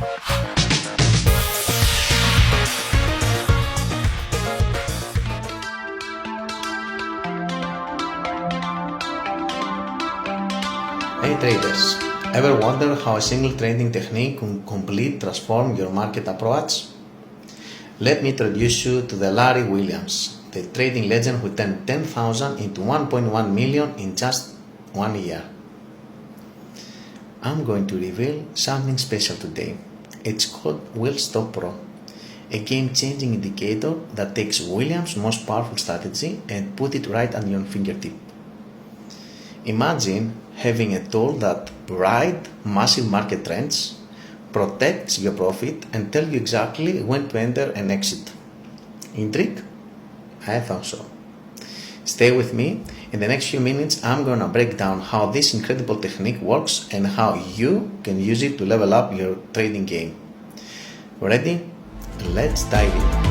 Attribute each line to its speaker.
Speaker 1: Hey traders, ever wonder how a single trading technique can completely transform your market approach? Let me introduce you to the Larry Williams, the trading legend who turned 10,000 into 1.1 million in just 1 year. I'm going to reveal something special today. It's called WillStop Pro, a game-changing indicator that takes Williams' most powerful strategy and put it right at your fingertip. Imagine having a tool that rides massive market trends, protects your profit, and tells you exactly when to enter and exit. Intrigue? I thought so. Stay with me. In the next few minutes, I'm going to break down how this incredible technique works and how you can use it to level up your trading game. Ready? Let's dive in.